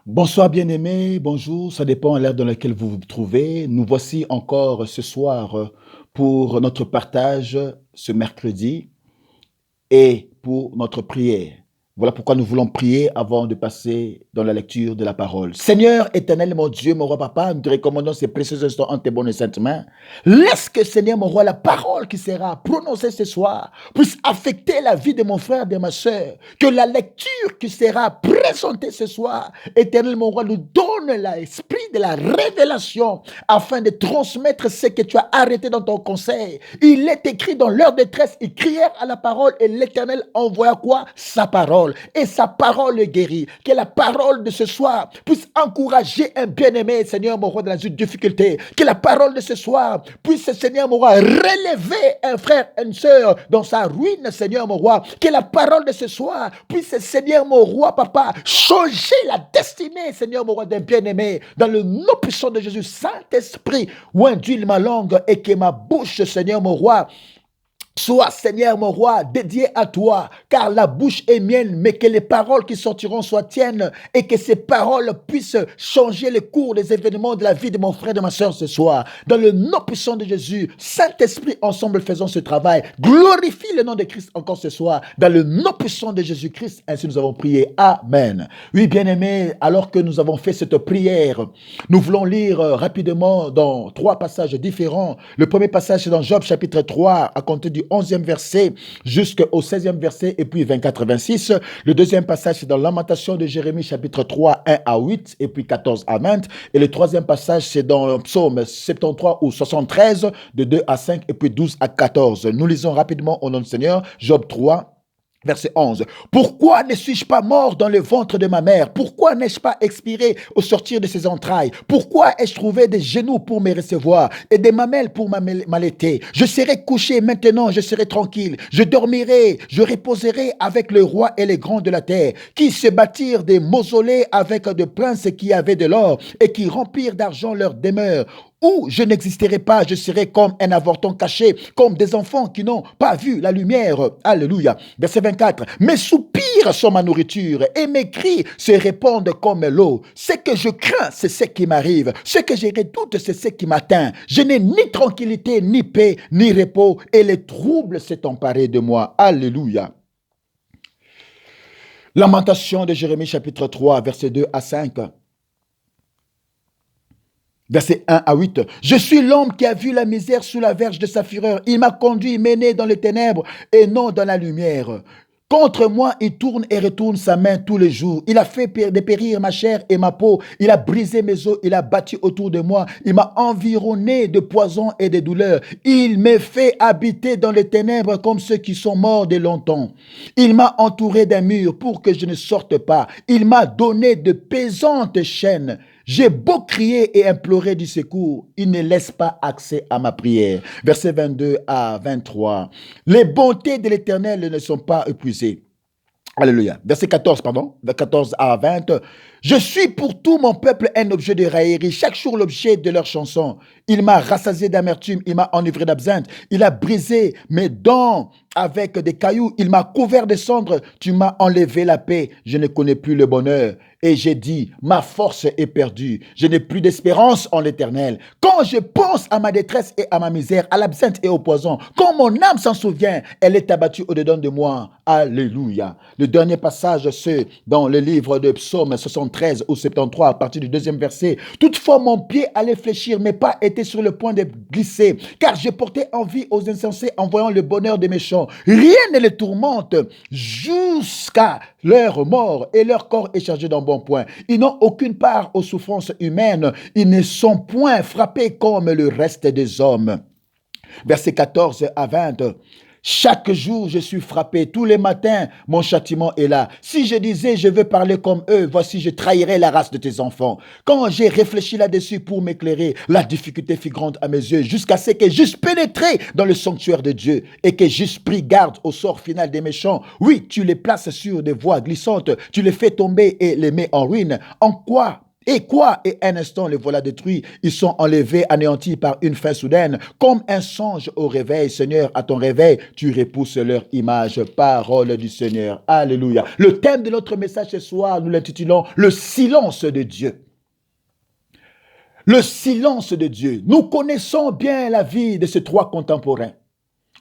Bonsoir bien-aimés, bonjour, ça dépend de l'heure dans laquelle vous vous trouvez. Nous voici encore ce soir pour notre partage ce mercredi et pour notre prière. Voilà pourquoi nous voulons prier avant de passer dans la lecture de la parole. Seigneur éternel, mon Dieu, mon roi papa, nous te recommandons ces précieux instants en tes bonnes et saintes mains. Laisse que, Seigneur, mon roi, la parole qui sera prononcée ce soir puisse affecter la vie de mon frère, de ma soeur. Que la lecture qui sera présentée ce soir, éternel, mon roi, nous donne l'esprit de la révélation afin de transmettre ce que tu as arrêté dans ton conseil. Il est écrit dans leur détresse, ils crièrent à la parole et l'Éternel envoya quoi? Sa parole. Et sa parole guérit. Que la parole de ce soir puisse encourager un bien-aimé, Seigneur, mon roi, dans une difficulté. Que la parole de ce soir puisse, Seigneur, mon roi, relever un frère, une sœur dans sa ruine, Seigneur, mon roi. Que la parole de ce soir puisse, Seigneur, mon roi, papa, changer la destinée, Seigneur, mon roi, d'un bien-aimé. Dans le nom puissant de Jésus, Saint-Esprit, oindule ma langue et que ma bouche, Seigneur, mon roi, sois, Seigneur, mon roi, dédié à toi, car la bouche est mienne, mais que les paroles qui sortiront soient tiennes et que ces paroles puissent changer le cours des événements de la vie de mon frère et de ma soeur ce soir. Dans le nom puissant de Jésus, Saint-Esprit, ensemble faisons ce travail. Glorifie le nom de Christ encore ce soir. Dans le nom puissant de Jésus-Christ, ainsi nous avons prié. Amen. Oui, bien-aimés, alors que nous avons fait cette prière, nous voulons lire rapidement dans trois passages différents. Le premier passage, c'est dans Job chapitre 3, à compter du 11e verset jusqu'au 16e verset et puis 24-26. Le deuxième passage, c'est dans Lamentation de Jérémie chapitre 3, 1 à 8 et puis 14 à 20. Et le troisième passage, c'est dans Psaume 73 ou 73, de 2 à 5 et puis 12 à 14. Nous lisons rapidement au nom du Seigneur, Job 3, Verset 11. Pourquoi ne suis-je pas mort dans le ventre de ma mère? Pourquoi n'ai-je pas expiré au sortir de ses entrailles? Pourquoi ai-je trouvé des genoux pour me recevoir et des mamelles pour m'allaiter? Je serai couché maintenant, je serai tranquille. Je dormirai, je reposerai avec le roi et les grands de la terre, qui se bâtirent des mausolées avec des princes qui avaient de l'or et qui remplirent d'argent leur demeure. Où je n'existerai pas, je serai comme un avorton caché, comme des enfants qui n'ont pas vu la lumière. Alléluia. Verset 24. Mes soupirs sont ma nourriture et mes cris se répandent comme l'eau. Ce que je crains, c'est ce qui m'arrive. Ce que je redoute, c'est ce qui m'atteint. Je n'ai ni tranquillité, ni paix, ni repos et les troubles s'est emparé de moi. Alléluia. Lamentation de Jérémie chapitre 3, verset 2 à 5. Verset 1 à 8. Je suis l'homme qui a vu la misère sous la verge de sa fureur. Il m'a conduit, mené dans les ténèbres et non dans la lumière. Contre moi, il tourne et retourne sa main tous les jours. Il a fait dépérir ma chair et ma peau. Il a brisé mes os. Il a bâti autour de moi. Il m'a environné de poison et de douleurs. Il me fait habiter dans les ténèbres comme ceux qui sont morts de longtemps. Il m'a entouré d'un mur pour que je ne sorte pas. Il m'a donné de pesantes chaînes. J'ai beau crier et implorer du secours, il ne laisse pas accès à ma prière. Verset 22 à 23. Les bontés de l'Éternel ne sont pas épuisées. Alléluia. Verset 14, pardon. 14 à 20. Je suis pour tout mon peuple un objet de raillerie, chaque jour l'objet de leur chanson. Il m'a rassasié d'amertume, il m'a enivré d'absinthe, il a brisé mes dents avec des cailloux, il m'a couvert de cendres, tu m'as enlevé la paix, je ne connais plus le bonheur. Et j'ai dit, ma force est perdue, je n'ai plus d'espérance en l'Éternel. Quand je pense à ma détresse et à ma misère, à l'absinthe et au poison, quand mon âme s'en souvient, elle est abattue au-dedans de moi. Alléluia. Le dernier passage, c'est dans le livre de Psaume 73 ou 73, à partir du deuxième verset. Toutefois, mon pied allait fléchir, mes pas étaient sur le point de glisser, car j'ai porté envie aux insensés en voyant le bonheur des méchants. Rien ne les tourmente jusqu'à leur mort, et leur corps est chargé d'un bon point. Ils n'ont aucune part aux souffrances humaines. Ils ne sont point frappés comme le reste des hommes. Verset 14 à 20. Chaque jour, je suis frappé. Tous les matins, mon châtiment est là. Si je disais, je veux parler comme eux, voici, je trahirais la race de tes enfants. Quand j'ai réfléchi là-dessus pour m'éclairer, la difficulté fut grande à mes yeux, jusqu'à ce que j'eusse pénétré dans le sanctuaire de Dieu et que j'eusse pris garde au sort final des méchants. Oui, tu les places sur des voies glissantes, tu les fais tomber et les mets en ruine. En quoi Et quoi? Et un instant, les voilà détruits. Ils sont enlevés, anéantis par une faim soudaine. Comme un songe au réveil, Seigneur, à ton réveil, tu repousses leur image. Parole du Seigneur. Alléluia. Le thème de notre message ce soir, nous l'intitulons Le silence de Dieu. Le silence de Dieu. Nous connaissons bien la vie de ces trois contemporains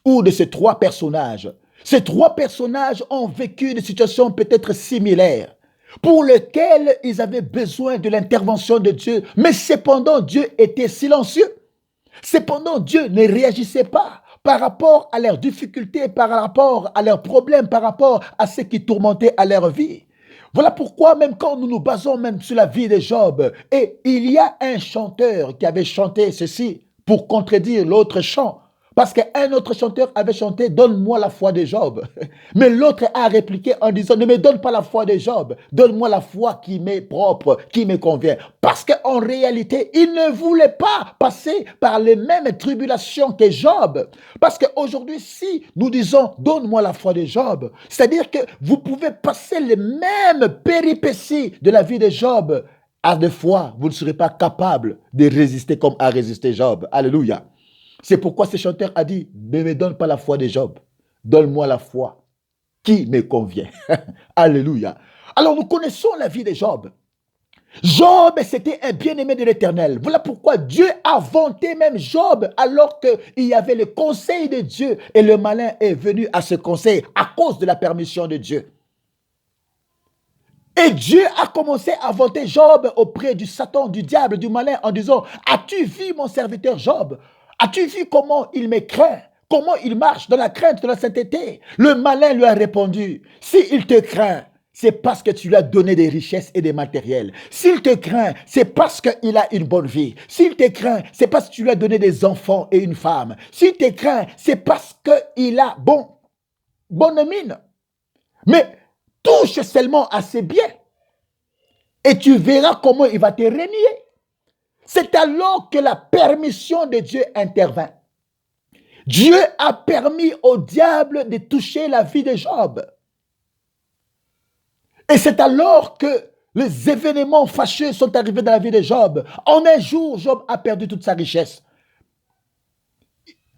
ou de ces trois personnages. Ces trois personnages ont vécu des situations peut-être similaires pour lesquelles ils avaient besoin de l'intervention de Dieu, mais cependant Dieu était silencieux. Cependant Dieu ne réagissait pas par rapport à leurs difficultés, par rapport à leurs problèmes, par rapport à ce qui tourmentait à leur vie. Voilà pourquoi même quand nous nous basons même sur la vie de Job, et il y a un chanteur qui avait chanté ceci pour contredire l'autre chant, parce qu'un autre chanteur avait chanté « Donne-moi la foi de Job ». Mais l'autre a répliqué en disant « Ne me donne pas la foi de Job, donne-moi la foi qui m'est propre, qui me convient ». Parce qu'en réalité, il ne voulait pas passer par les mêmes tribulations que Job. Parce qu'aujourd'hui, si nous disons « Donne-moi la foi de Job », c'est-à-dire que vous pouvez passer les mêmes péripéties de la vie de Job. À des fois, vous ne serez pas capable de résister comme a résisté Job. Alléluia. C'est pourquoi ce chanteur a dit, ne me donne pas la foi de Job, donne-moi la foi qui me convient. Alléluia. Alors nous connaissons la vie de Job. Job, c'était un bien-aimé de l'Éternel. Voilà pourquoi Dieu a vanté même Job alors qu'il y avait le conseil de Dieu et le malin est venu à ce conseil à cause de la permission de Dieu. Et Dieu a commencé à vanter Job auprès du Satan, du diable, du malin en disant, as-tu vu mon serviteur Job? As-tu vu comment il me craint? Comment il marche dans la crainte de la sainteté? Le malin lui a répondu, s'il te craint, c'est parce que tu lui as donné des richesses et des matériels. S'il te craint, c'est parce qu'il a une bonne vie. S'il te craint, c'est parce que tu lui as donné des enfants et une femme. S'il te craint, c'est parce qu'il a bonne mine. Mais touche seulement à ses biens et tu verras comment il va te régner. C'est alors que la permission de Dieu intervint. Dieu a permis au diable de toucher la vie de Job. Et c'est alors que les événements fâcheux sont arrivés dans la vie de Job. En un jour, Job a perdu toute sa richesse.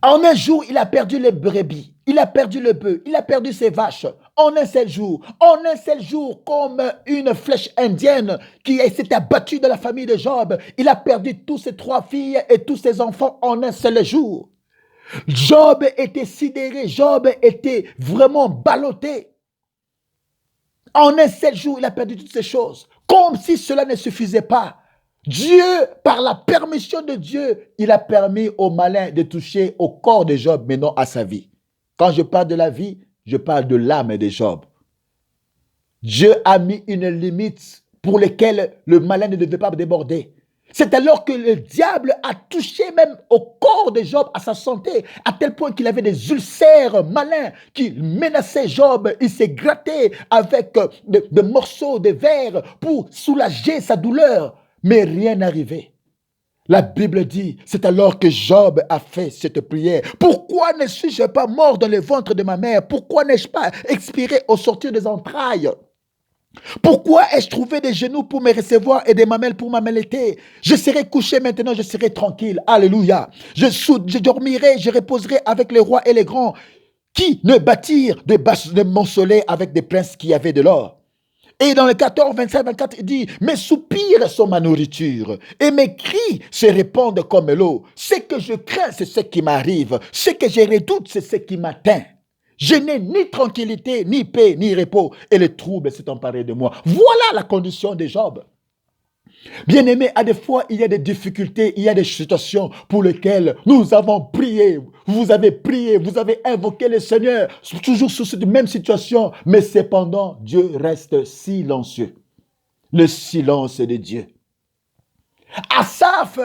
En un jour, il a perdu les brebis, il a perdu le bœuf, il a perdu ses vaches. En un seul jour, comme une flèche indienne qui s'est abattue dans la famille de Job, il a perdu tous ses 3 filles et tous ses enfants en un seul jour. Job était sidéré, Job était vraiment ballotté. En un seul jour, il a perdu toutes ces choses. Comme si cela ne suffisait pas. Dieu, par la permission de Dieu, il a permis au malin de toucher au corps de Job, mais non à sa vie. Quand je parle de la vie, je parle de l'âme de Job. Dieu a mis une limite pour laquelle le malin ne devait pas déborder. C'est alors que le diable a touché même au corps de Job, à sa santé, à tel point qu'il avait des ulcères malins qui menaçaient Job. Il s'est gratté avec des morceaux de verre pour soulager sa douleur. Mais rien n'arrivait. La Bible dit, c'est alors que Job a fait cette prière. Pourquoi ne suis-je pas mort dans le ventre de ma mère? Pourquoi n'ai-je pas expiré au sortir des entrailles? Pourquoi ai-je trouvé des genoux pour me recevoir et des mamelles pour m'améleter? Je serai couché maintenant, je serai tranquille. Alléluia. Je dormirai, je reposerai avec les rois et les grands qui ne bâtirent de mausolées avec des princes qui avaient de l'or. Et dans le 14, 25, 24, il dit, mes soupirs sont ma nourriture et mes cris se répandent comme l'eau. Ce que je crains, c'est ce qui m'arrive. Ce que je redoute, c'est ce qui m'atteint. Je n'ai ni tranquillité, ni paix, ni repos, et le trouble s'est emparé de moi. Voilà la condition de Job. Bien-aimé, à des fois, il y a des difficultés, il y a des situations pour lesquelles nous avons prié, vous avez invoqué le Seigneur, toujours sur cette même situation, mais cependant, Dieu reste silencieux. Le silence de Dieu. Asaph,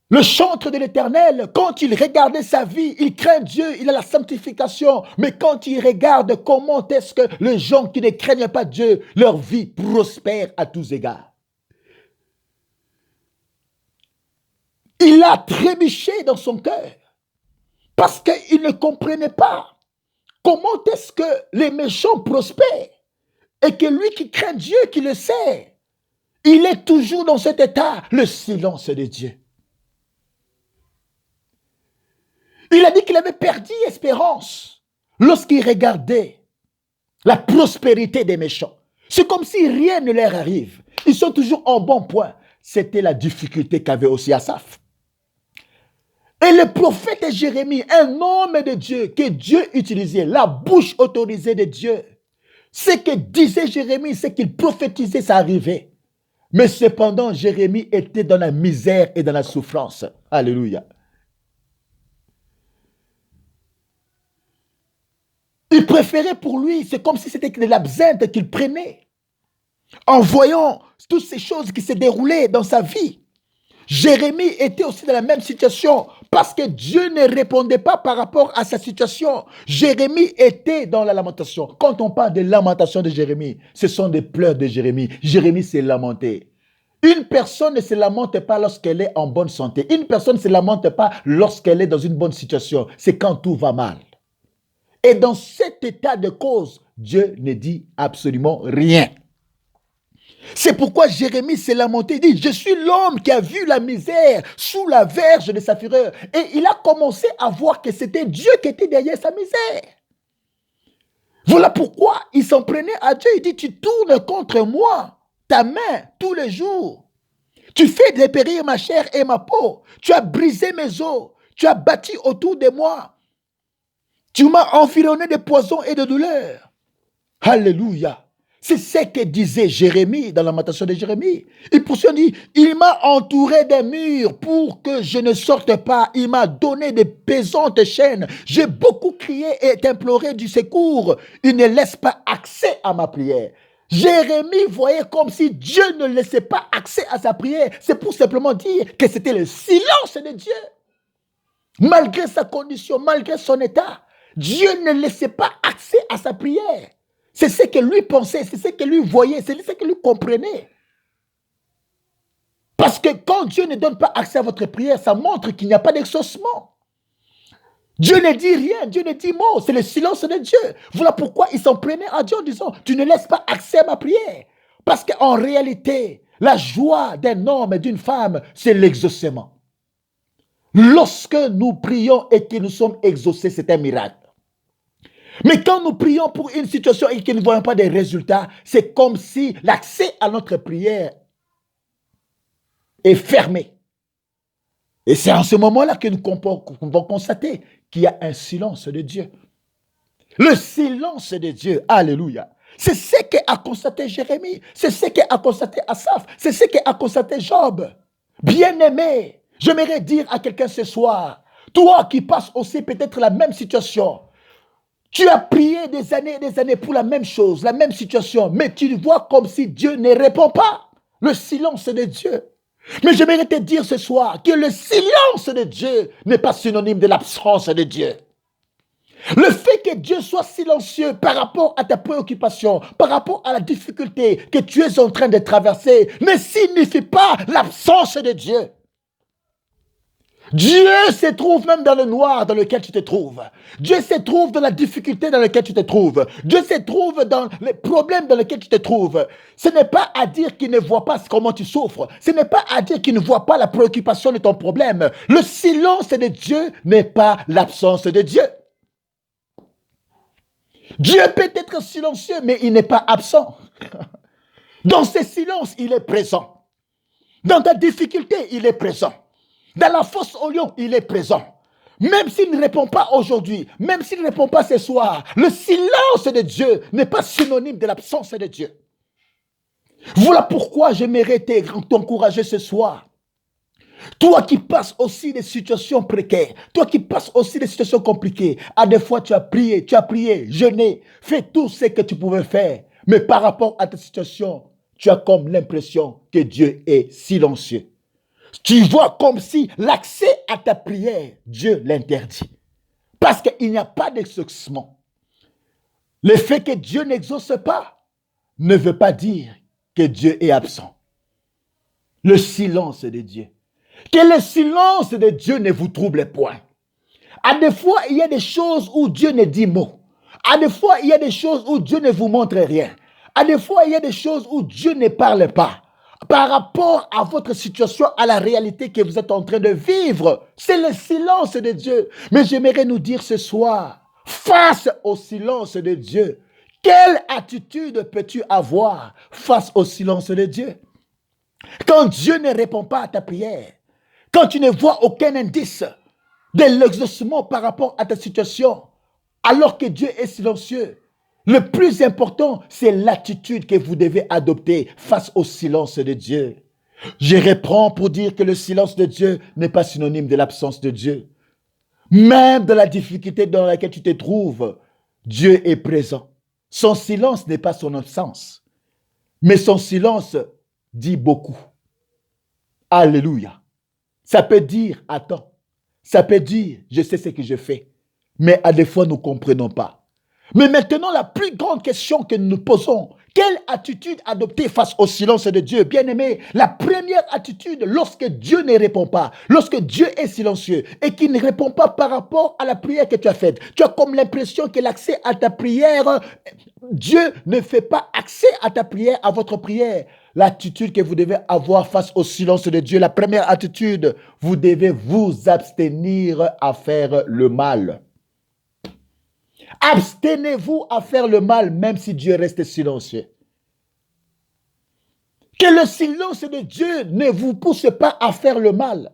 le chantre de l'Éternel, quand il regardait sa vie, il craint Dieu, il a la sanctification. Mais quand il regarde comment est-ce que les gens qui ne craignent pas Dieu, leur vie prospère à tous égards. Il a trébuché dans son cœur parce qu'il ne comprenait pas comment est-ce que les méchants prospèrent et que lui qui craint Dieu, qui le sait, Il est toujours dans cet état, le silence de Dieu. Il a dit qu'il avait perdu espérance lorsqu'il regardait la prospérité des méchants. C'est comme si rien ne leur arrive. Ils sont toujours en bon point. C'était la difficulté qu'avait aussi Asaph. Et le prophète Jérémie, un homme de Dieu, que Dieu utilisait, la bouche autorisée de Dieu, ce que disait Jérémie, ce qu'il prophétisait, ça arrivait. Mais cependant, Jérémie était dans la misère et dans la souffrance. Alléluia. Il préférait pour lui, c'est comme si c'était de l'absinthe qu'il prenait. En voyant toutes ces choses qui se déroulaient dans sa vie. Jérémie était aussi dans la même situation parce que Dieu ne répondait pas par rapport à sa situation. Jérémie était dans la lamentation. Quand on parle de lamentation de Jérémie, ce sont des pleurs de Jérémie. Jérémie s'est lamenté. Une personne ne se lamente pas lorsqu'elle est en bonne santé. Une personne ne se lamente pas lorsqu'elle est dans une bonne situation. C'est quand tout va mal. Et dans cet état de cause, Dieu ne dit absolument rien. C'est pourquoi Jérémie s'est lamenté, il dit, je suis l'homme qui a vu la misère sous la verge de sa fureur. Et il a commencé à voir que c'était Dieu qui était derrière sa misère. Voilà pourquoi il s'en prenait à Dieu. Il dit, tu tournes contre moi ta main tous les jours. Tu fais dépérir ma chair et ma peau. Tu as brisé mes os. Tu as bâti autour de moi. Tu m'as environné de poisons et de douleurs. Alléluia. C'est ce que disait Jérémie dans la lamentation de Jérémie. Il poursuit, il m'a entouré des murs pour que je ne sorte pas. Il m'a donné des pesantes chaînes. J'ai beaucoup crié et imploré du secours. Il ne laisse pas accès à ma prière. Jérémie voyait comme si Dieu ne laissait pas accès à sa prière. C'est pour simplement dire que c'était le silence de Dieu. Malgré sa condition, malgré son état, Dieu ne laissait pas accès à sa prière. C'est ce que lui pensait, c'est ce que lui voyait, c'est ce que lui comprenait. Parce que quand Dieu ne donne pas accès à votre prière, ça montre qu'il n'y a pas d'exaucement. Dieu ne dit rien, Dieu ne dit mot, c'est le silence de Dieu. Voilà pourquoi il s'en prenait à Dieu en disant, tu ne laisses pas accès à ma prière. Parce qu'en réalité, la joie d'un homme et d'une femme, c'est l'exaucement. Lorsque nous prions et que nous sommes exaucés, c'est un miracle. Mais quand nous prions pour une situation et que nous ne voyons pas des résultats, c'est comme si l'accès à notre prière est fermé. Et c'est en ce moment-là que nous pouvons constater qu'il y a un silence de Dieu. Le silence de Dieu, alléluia. C'est ce qu'a constaté Jérémie, c'est ce qu'a constaté Asaph, c'est ce qu'a constaté Job. Bien-aimé, j'aimerais dire à quelqu'un ce soir, toi qui passes aussi peut-être la même situation, tu as prié des années pour la même chose, la même situation, mais tu vois comme si Dieu ne répond pas. Le silence de Dieu. Mais j'aimerais te dire ce soir que le silence de Dieu n'est pas synonyme de l'absence de Dieu. Le fait que Dieu soit silencieux par rapport à ta préoccupation, par rapport à la difficulté que tu es en train de traverser, ne signifie pas l'absence de Dieu. Dieu se trouve même dans le noir dans lequel tu te trouves. Dieu se trouve dans la difficulté dans laquelle tu te trouves. Dieu se trouve dans les problèmes dans lesquels tu te trouves. Ce n'est pas à dire qu'il ne voit pas comment tu souffres. Ce n'est pas à dire qu'il ne voit pas la préoccupation de ton problème. Le silence de Dieu n'est pas l'absence de Dieu. Dieu peut être silencieux, mais il n'est pas absent. Dans ce silence, il est présent. Dans ta difficulté, il est présent. Dans la fosse au lion, il est présent. Même s'il ne répond pas aujourd'hui, même s'il ne répond pas ce soir, le silence de Dieu n'est pas synonyme de l'absence de Dieu. Voilà pourquoi j'aimerais t'encourager ce soir. Toi qui passes aussi des situations précaires, toi qui passes aussi des situations compliquées, à des fois tu as prié, jeûné, fait tout ce que tu pouvais faire, mais par rapport à ta situation, tu as comme l'impression que Dieu est silencieux. Tu vois comme si l'accès à ta prière, Dieu l'interdit. Parce qu'il n'y a pas d'exaucement. Le fait que Dieu n'exauce pas ne veut pas dire que Dieu est absent. Le silence de Dieu. Que le silence de Dieu ne vous trouble point. À des fois, il y a des choses où Dieu ne dit mot. À des fois, il y a des choses où Dieu ne vous montre rien. À des fois, il y a des choses où Dieu ne parle pas. par rapport à votre situation, à la réalité que vous êtes en train de vivre. C'est le silence de Dieu. Mais j'aimerais nous dire ce soir, face au silence de Dieu, quelle attitude peux-tu avoir face au silence de Dieu? Quand Dieu ne répond pas à ta prière, quand tu ne vois aucun indice de l'exaucement par rapport à ta situation, alors que Dieu est silencieux, le plus important, c'est l'attitude que vous devez adopter face au silence de Dieu. Je reprends pour dire que le silence de Dieu n'est pas synonyme de l'absence de Dieu. Même dans la difficulté dans laquelle tu te trouves, Dieu est présent. Son silence n'est pas son absence, mais son silence dit beaucoup. Alléluia. Ça peut dire, attends. Ça peut dire, je sais ce que je fais. Mais à des fois, nous ne comprenons pas. Mais maintenant, la plus grande question que nous nous posons, quelle attitude adopter face au silence de Dieu? Bien-aimé, la première attitude, lorsque Dieu ne répond pas, lorsque Dieu est silencieux et qu'il ne répond pas par rapport à la prière que tu as faite, tu as comme l'impression que l'accès à ta prière, Dieu ne fait pas accès à ta prière, à votre prière. L'attitude que vous devez avoir face au silence de Dieu, la première attitude, vous devez vous abstenir à faire le mal. Abstenez-vous à faire le mal, même si Dieu reste silencieux. Que le silence de Dieu ne vous pousse pas à faire le mal.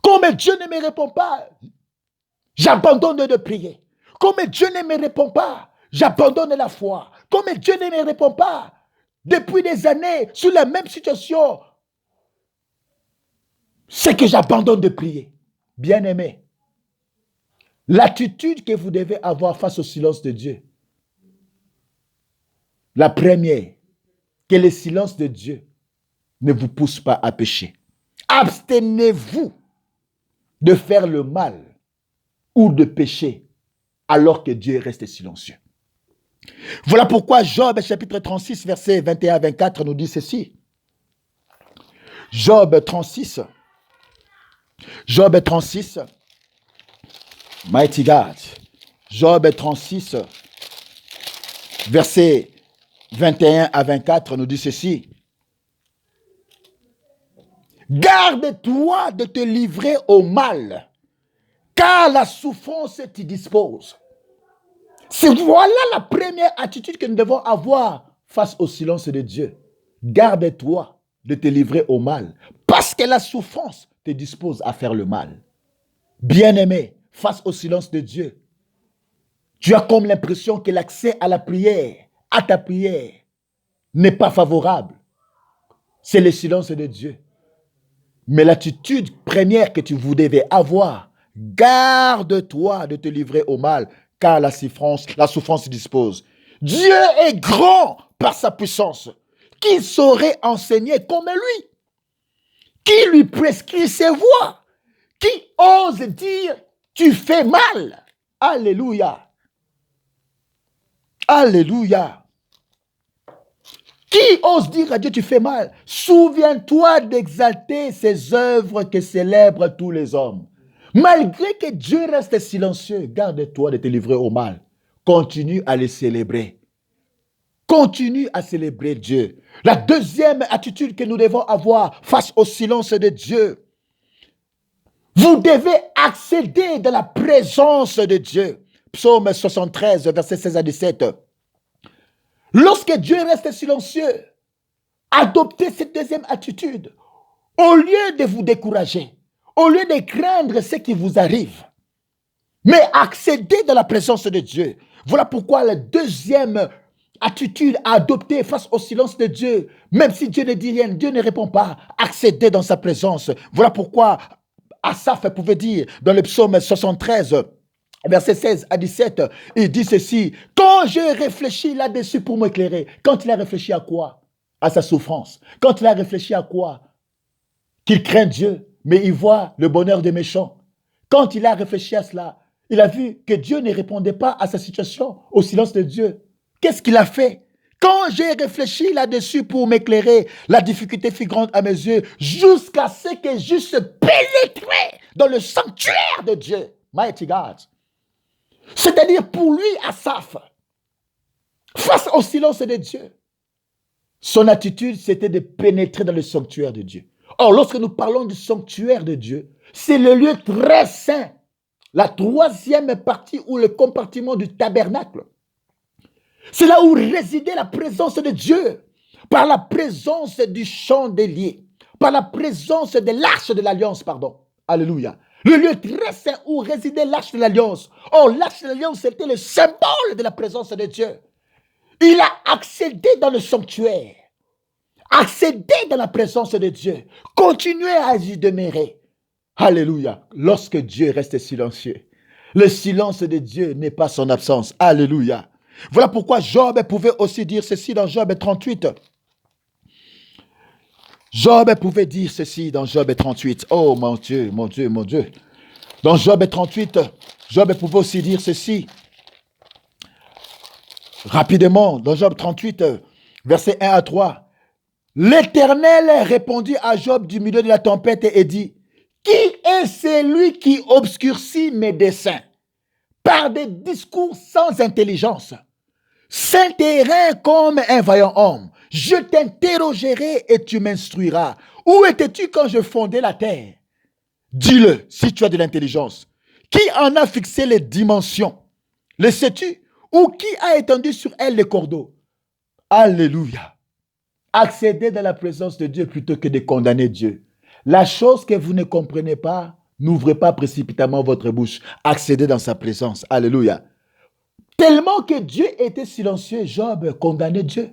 Comme Dieu ne me répond pas, j'abandonne de prier. Comme Dieu ne me répond pas, j'abandonne la foi. Comme Dieu ne me répond pas, depuis des années, sur la même situation, c'est que j'abandonne de prier. Bien-aimé, l'attitude que vous devez avoir face au silence de Dieu, la première, que le silence de Dieu ne vous pousse pas à pécher. Abstenez-vous de faire le mal ou de pécher alors que Dieu reste silencieux. Voilà pourquoi Job, chapitre 36, versets 21 à 24, nous dit ceci. Job 36, Mighty God. Job 36, versets 21 à 24, nous dit ceci. Garde-toi de te livrer au mal, car la souffrance t'y dispose. Voilà la première attitude que nous devons avoir face au silence de Dieu. Garde-toi de te livrer au mal, parce que la souffrance te dispose à faire le mal. Bien-aimé, face au silence de Dieu, tu as comme l'impression que l'accès à la prière, à ta prière, n'est pas favorable. C'est le silence de Dieu. Mais l'attitude première que vous devez avoir, garde-toi de te livrer au mal, car la souffrance dispose. Dieu est grand par sa puissance. Qui saurait enseigner comme lui? Qui lui prescrit ses voies? Qui ose dire, tu fais mal? Alléluia. Alléluia. Qui ose dire à Dieu, tu fais mal? Souviens-toi d'exalter ses œuvres que célèbrent tous les hommes. Malgré que Dieu reste silencieux, garde-toi de te livrer au mal. Continue à le célébrer. Continue à célébrer Dieu. La deuxième attitude que nous devons avoir face au silence de Dieu, vous devez accéder dans la présence de Dieu. Psaume 73, verset 16 à 17. Lorsque Dieu reste silencieux, adoptez cette deuxième attitude. Au lieu de vous décourager, au lieu de craindre ce qui vous arrive, mais accédez dans la présence de Dieu. Voilà pourquoi la deuxième attitude à adopter face au silence de Dieu, même si Dieu ne dit rien, Dieu ne répond pas, accédez dans sa présence. Voilà pourquoi Asaph pouvait dire dans le psaume 73, verset 16 à 17, il dit ceci: quand j'ai réfléchi là-dessus pour m'éclairer, quand il a réfléchi à quoi? À sa souffrance. Quand il a réfléchi à quoi? Qu'il craint Dieu, mais il voit le bonheur des méchants. Quand il a réfléchi à cela, il a vu que Dieu ne répondait pas à sa situation, au silence de Dieu. Qu'est-ce qu'il a fait? Quand j'ai réfléchi là-dessus pour m'éclairer, la difficulté fut grande à mes yeux, jusqu'à ce que j'eusse pénétré dans le sanctuaire de Dieu. Mighty God. C'est-à-dire pour lui, Asaph, face au silence de Dieu, Son attitude, c'était de pénétrer dans le sanctuaire de Dieu. Or, lorsque nous parlons du sanctuaire de Dieu, c'est le lieu très saint, la troisième partie ou le compartiment du tabernacle. C'est là où résidait la présence de Dieu, par la présence du chandelier, par la présence de l'arche de l'alliance, pardon. Alléluia. Le lieu très saint où résidait l'arche de l'alliance. Or, l'arche de l'alliance, c'était le symbole de la présence de Dieu. Il a accédé dans le sanctuaire, accédé dans la présence de Dieu, continué à y demeurer. Alléluia. Lorsque Dieu reste silencieux, le silence de Dieu n'est pas son absence. Alléluia. Voilà pourquoi Job pouvait aussi dire ceci dans Job 38. Job pouvait dire ceci dans Job 38. Oh mon Dieu, mon Dieu, mon Dieu. Dans Job 38, Job pouvait aussi dire ceci. Rapidement, dans Job 38, versets 1 à 3. L'Éternel répondit à Job du milieu de la tempête et dit, qui est celui qui obscurcit mes desseins par des discours sans intelligence? Saint terrain comme un vaillant homme, je t'interrogerai et tu m'instruiras. Où étais-tu quand je fondais la terre? Dis-le si tu as de l'intelligence. Qui en a fixé les dimensions? Le sais-tu? Ou qui a étendu sur elle les cordeaux? Alléluia. Accédez dans la présence de Dieu plutôt que de condamner Dieu. La chose que vous ne comprenez pas, n'ouvrez pas précipitamment votre bouche. Accédez dans sa présence. Alléluia. Tellement que Dieu était silencieux, Job condamnait Dieu.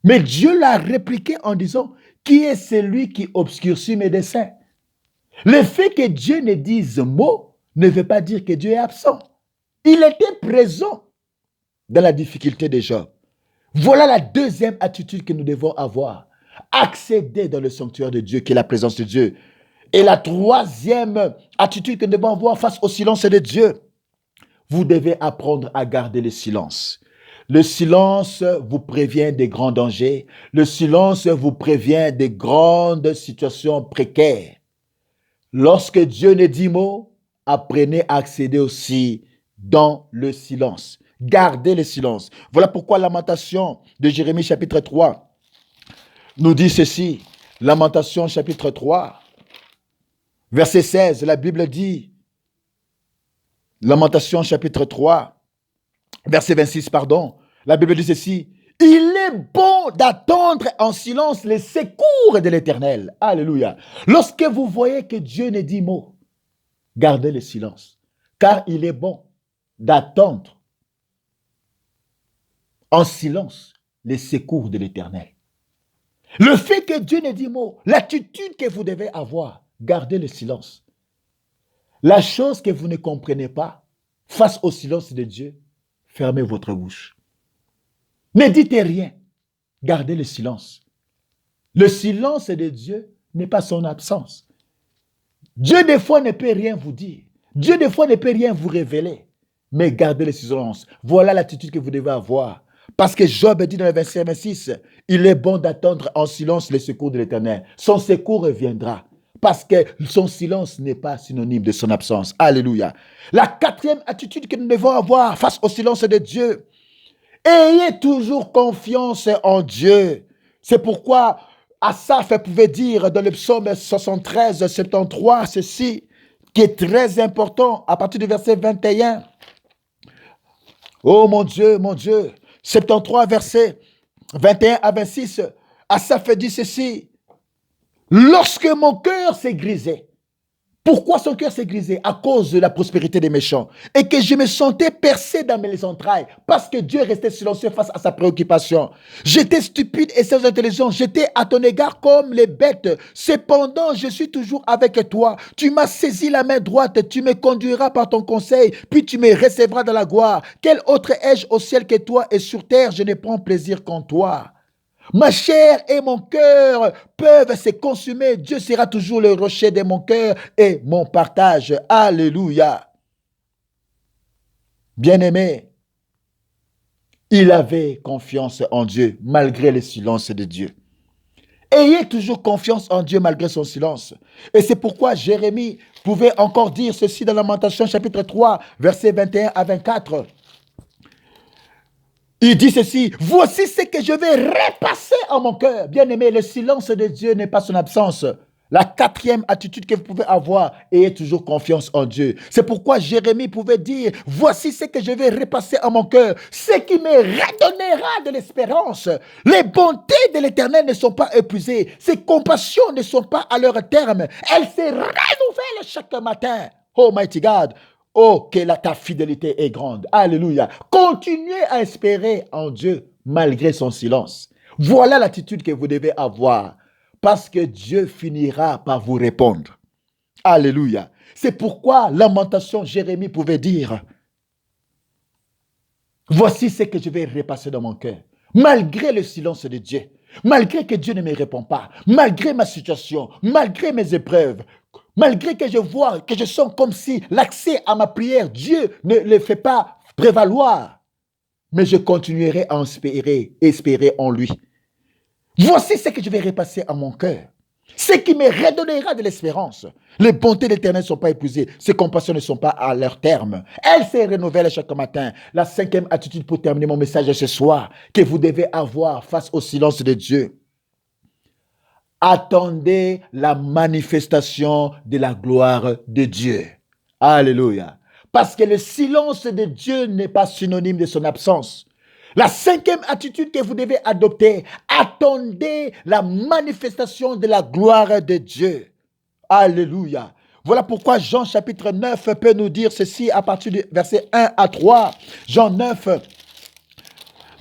Mais Dieu l'a répliqué en disant, qui est celui qui obscurcit mes desseins? Le fait que Dieu ne dise mot ne veut pas dire que Dieu est absent. Il était présent dans la difficulté de Job. Voilà la deuxième attitude que nous devons avoir. Accéder dans le sanctuaire de Dieu, qui est la présence de Dieu. Et la troisième attitude que nous devons avoir face au silence de Dieu. Vous devez apprendre à garder le silence. Le silence vous prévient des grands dangers. Le silence vous prévient des grandes situations précaires. Lorsque Dieu ne dit mot, apprenez à accéder aussi dans le silence. Gardez le silence. Voilà pourquoi Lamentation de Jérémie chapitre 3 nous dit ceci. Lamentation chapitre 3, verset 16, la Bible dit, Lamentation chapitre 3, verset 26, pardon, la Bible dit ceci, il est bon d'attendre en silence les secours de l'Éternel. Alléluia. Lorsque vous voyez que Dieu ne dit mot, gardez le silence, car il est bon d'attendre en silence les secours de l'Éternel. Le fait que Dieu ne dit mot, l'attitude que vous devez avoir, gardez le silence. La chose que vous ne comprenez pas, face au silence de Dieu, fermez votre bouche. Ne dites rien, gardez le silence. Le silence de Dieu n'est pas son absence. Dieu des fois ne peut rien vous dire. Dieu des fois ne peut rien vous révéler. Mais gardez le silence. Voilà l'attitude que vous devez avoir. Parce que Job dit dans le verset 26, il est bon d'attendre en silence les secours de l'Éternel. Son secours viendra. Parce que son silence n'est pas synonyme de son absence. Alléluia. La quatrième attitude que nous devons avoir face au silence de Dieu. Ayez toujours confiance en Dieu. C'est pourquoi Asaph pouvait dire dans le psaume 73, 73, ceci, qui est très important, à partir du verset 21. Oh mon Dieu, 73, verset 21 à 26, Asaph dit ceci. Lorsque mon cœur s'est grisé, pourquoi son cœur s'est grisé? À cause de la prospérité des méchants. Et que je me sentais percé dans mes entrailles, parce que Dieu restait silencieux face à sa préoccupation. J'étais stupide et sans intelligence, j'étais à ton égard comme les bêtes. Cependant, je suis toujours avec toi. Tu m'as saisi la main droite, tu me conduiras par ton conseil, puis tu me recevras dans la gloire. Quel autre ai-je au ciel que toi, et sur terre, je ne prends plaisir qu'en toi. Ma chair et mon cœur peuvent se consumer. Dieu sera toujours le rocher de mon cœur et mon partage. Alléluia. Bien-aimé, il avait confiance en Dieu malgré le silence de Dieu. Ayez toujours confiance en Dieu malgré son silence. Et c'est pourquoi Jérémie pouvait encore dire ceci dans Lamentation chapitre 3, versets 21 à 24. Il dit ceci, voici ce que je vais repasser en mon cœur. Bien aimé, le silence de Dieu n'est pas son absence. La quatrième attitude que vous pouvez avoir, ayez toujours confiance en Dieu. C'est pourquoi Jérémie pouvait dire, voici ce que je vais repasser en mon cœur, ce qui me redonnera de l'espérance. Les bontés de l'Éternel ne sont pas épuisées, ses compassions ne sont pas à leur terme. Elles se renouvellent chaque matin. Oh mighty God, oh que ta fidélité est grande. Alléluia. Continuez à espérer en Dieu malgré son silence. Voilà l'attitude que vous devez avoir. Parce que Dieu finira par vous répondre. Alléluia. C'est pourquoi Lamentation, Jérémie pouvait dire, voici ce que je vais repasser dans mon cœur. Malgré le silence de Dieu, malgré que Dieu ne me répond pas, malgré ma situation, malgré mes épreuves, malgré que je vois, que je sens comme si l'accès à ma prière, Dieu ne le fait pas prévaloir. Mais je continuerai à espérer en lui. Voici ce que je vais repasser à mon cœur. Ce qui me redonnera de l'espérance. Les bontés de l'Éternel ne sont pas épuisées. Ses compassions ne sont pas à leur terme. Elles se renouvellent chaque matin. La cinquième attitude pour terminer mon message ce soir que vous devez avoir face au silence de Dieu. Attendez la manifestation de la gloire de Dieu. Alléluia. Parce que le silence de Dieu n'est pas synonyme de son absence. La cinquième attitude que vous devez adopter, attendez la manifestation de la gloire de Dieu. Alléluia. Voilà pourquoi Jean chapitre 9 peut nous dire ceci à partir du verset 1 à 3. Jean 9,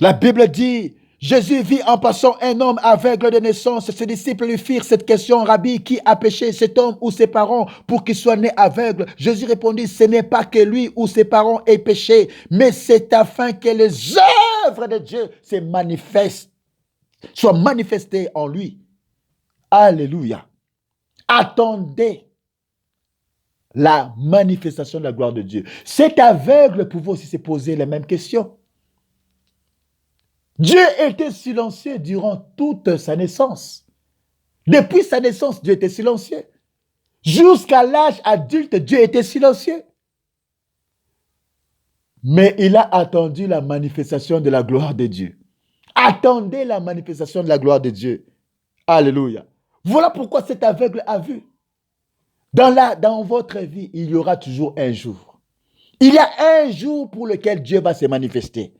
la Bible dit, Jésus vit en passant un homme aveugle de naissance. Ses disciples lui firent cette question, Rabbi, qui a péché, cet homme ou ses parents, pour qu'il soit né aveugle? Jésus répondit, ce n'est pas que lui ou ses parents aient péché, mais c'est afin que les œuvres de Dieu soient manifestées en lui. Alléluia. Attendez la manifestation de la gloire de Dieu. Cet aveugle pouvait aussi se poser les mêmes questions. Dieu était silencieux durant toute sa naissance. Depuis sa naissance, Dieu était silencieux. Jusqu'à l'âge adulte, Dieu était silencieux. Mais il a attendu la manifestation de la gloire de Dieu. Attendez la manifestation de la gloire de Dieu. Alléluia. Voilà pourquoi cet aveugle a vu. Dans votre vie, il y aura toujours un jour. Il y a un jour pour lequel Dieu va se manifester.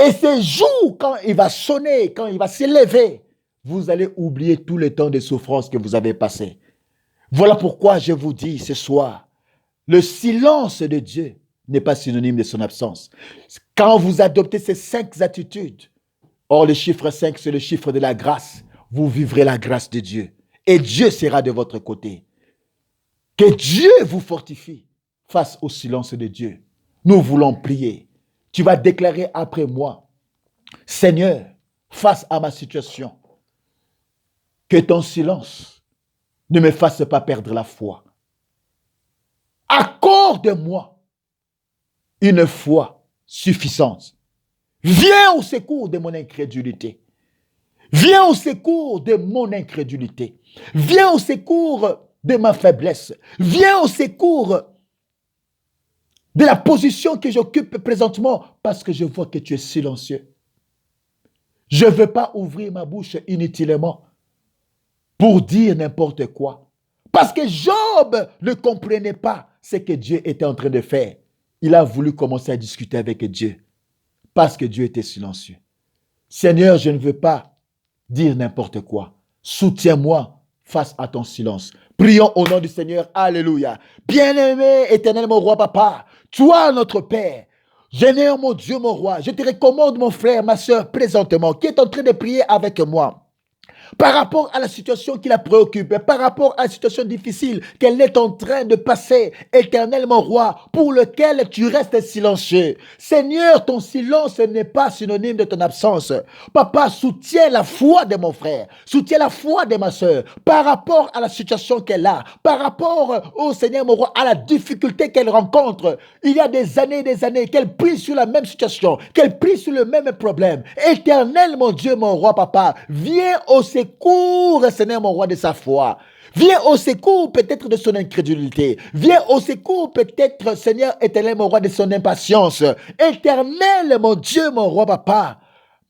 Et ce jour, quand il va sonner, quand il va s'élever, vous allez oublier tout le temps de souffrance que vous avez passé. Voilà pourquoi je vous dis ce soir, le silence de Dieu n'est pas synonyme de son absence. Quand vous adoptez ces 5 attitudes, or le chiffre 5, c'est le chiffre de la grâce, vous vivrez la grâce de Dieu. Et Dieu sera de votre côté. Que Dieu vous fortifie face au silence de Dieu. Nous voulons prier. Tu vas déclarer après moi, Seigneur, face à ma situation, que ton silence ne me fasse pas perdre la foi. Accorde-moi une foi suffisante. Viens au secours de mon incrédulité. Viens au secours de mon incrédulité. Viens au secours de ma faiblesse. Viens au secours de la position que j'occupe présentement parce que je vois que tu es silencieux. Je ne veux pas ouvrir ma bouche inutilement pour dire n'importe quoi. Parce que Job ne comprenait pas ce que Dieu était en train de faire. Il a voulu commencer à discuter avec Dieu parce que Dieu était silencieux. Seigneur, je ne veux pas dire n'importe quoi. Soutiens-moi face à ton silence. Prions au nom du Seigneur. Alléluia. Bien-aimé, éternel, mon roi papa, toi, notre Père, Seigneur, mon Dieu, mon roi, je te recommande mon frère, ma soeur, présentement, qui est en train de prier avec moi. Par rapport à la situation qui la préoccupe, par rapport à la situation difficile qu'elle est en train de passer, éternel mon roi, pour lequel tu restes silencieux. Seigneur, ton silence n'est pas synonyme de ton absence. Papa, soutiens la foi de mon frère, soutiens la foi de ma soeur, par rapport à la situation qu'elle a, par rapport au Seigneur mon roi, à la difficulté qu'elle rencontre. Il y a des années qu'elle prie sur la même situation, qu'elle prie sur le même problème. Éternel mon Dieu, mon roi, papa, viens au Seigneur secours, Seigneur mon roi, de sa foi. Viens au secours peut-être de son incrédulité. Viens au secours peut-être, Seigneur éternel, mon roi, de son impatience. Éternel, mon Dieu, mon roi, papa.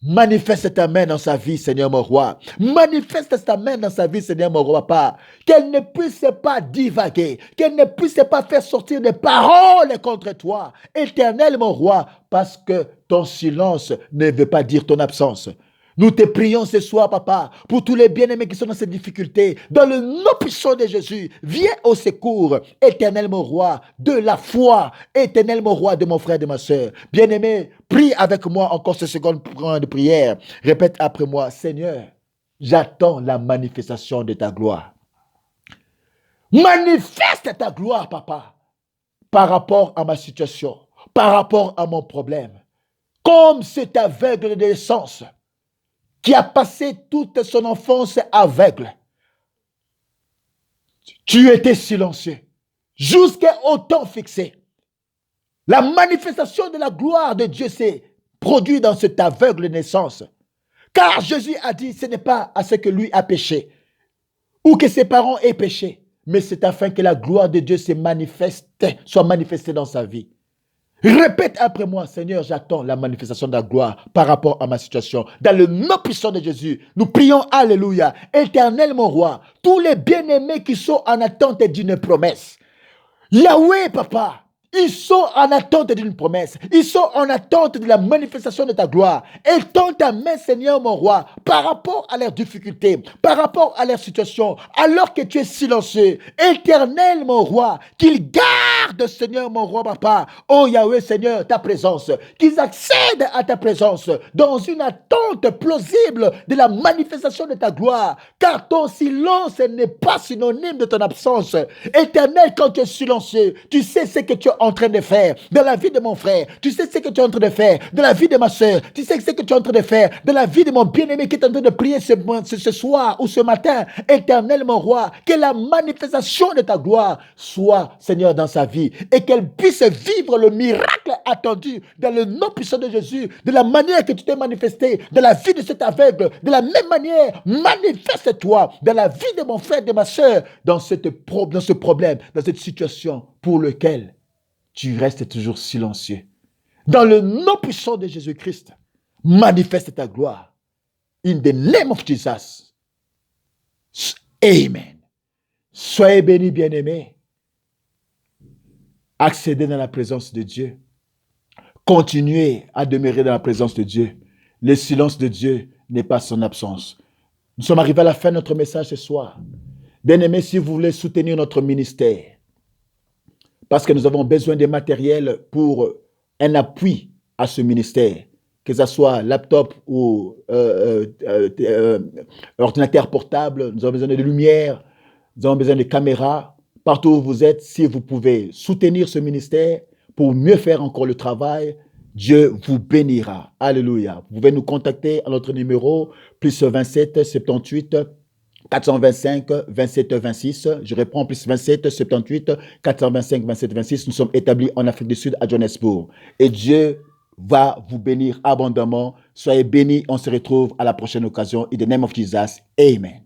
Manifeste ta main dans sa vie, Seigneur mon roi. Manifeste ta main dans sa vie, Seigneur mon roi, papa. Qu'elle ne puisse pas divaguer. Qu'elle ne puisse pas faire sortir des paroles contre toi. Éternel mon roi, parce que ton silence ne veut pas dire ton absence. Nous te prions ce soir, papa, pour tous les bien-aimés qui sont dans ces difficultés. Dans le nom puissant de Jésus, viens au secours, éternel mon roi, de la foi, éternel mon roi, de mon frère et de ma soeur. Bien-aimé, prie avec moi encore ce second point de prière. Répète après moi, Seigneur, j'attends la manifestation de ta gloire. Manifeste ta gloire, papa, par rapport à ma situation, par rapport à mon problème. Comme cet aveugle de naissance qui a passé toute son enfance aveugle. Tu étais silencieux jusqu'au temps fixé. La manifestation de la gloire de Dieu s'est produite dans cette aveugle naissance. Car Jésus a dit, ce n'est pas à ce que lui a péché ou que ses parents aient péché, mais c'est afin que la gloire de Dieu soit manifestée dans sa vie. Répète après moi, Seigneur, j'attends la manifestation de la gloire par rapport à ma situation. Dans le nom puissant de Jésus, nous prions, alléluia. Éternel mon roi, tous les bien-aimés qui sont en attente d'une promesse. Yahweh, papa, ils sont en attente d'une promesse. Ils sont en attente de la manifestation de ta gloire. Étends ta main, Seigneur mon roi, par rapport à leurs difficultés, par rapport à leur situation, alors que tu es silencieux. Éternel mon roi, qu'ils gardent, Seigneur mon roi, papa, oh Yahweh, Seigneur, ta présence, qu'ils accèdent à ta présence dans une attente plausible de la manifestation de ta gloire, car ton silence n'est pas synonyme de ton absence. Éternel, quand tu es silencieux, tu sais ce que tu es en train de faire dans la vie de mon frère. Tu sais ce que tu es en train de faire dans la vie de ma soeur. Tu sais ce que tu es en train de faire dans la vie de mon bien-aimé qui est en train de prier ce soir ou ce matin. Éternel, mon roi, que la manifestation de ta gloire soit, Seigneur, dans sa vie et qu'elle puisse vivre le miracle attendu dans le nom puissant de Jésus, de la manière que tu t'es manifesté dans la vie de cet aveugle. De la même manière, manifeste-toi dans la vie de mon frère, de ma soeur, dans ce problème, dans cette situation pour lequel tu restes toujours silencieux. Dans le nom puissant de Jésus-Christ, manifeste ta gloire. In the name of Jesus. Amen. Soyez bénis, bien-aimés. Accédez dans la présence de Dieu. Continuez à demeurer dans la présence de Dieu. Le silence de Dieu n'est pas son absence. Nous sommes arrivés à la fin de notre message ce soir. Bien-aimés, si vous voulez soutenir notre ministère, parce que nous avons besoin de matériel pour un appui à ce ministère, que ce soit laptop ou ordinateur portable, nous avons besoin de lumière, nous avons besoin de caméras. Partout où vous êtes, si vous pouvez soutenir ce ministère pour mieux faire encore le travail, Dieu vous bénira. Alléluia. Vous pouvez nous contacter à notre numéro plus 27 78 425 27 26. Je réponds plus 27 78 425 27 26. Nous sommes établis en Afrique du Sud à Johannesburg. Et Dieu va vous bénir abondamment. Soyez bénis. On se retrouve à la prochaine occasion. In the name of Jesus. Amen.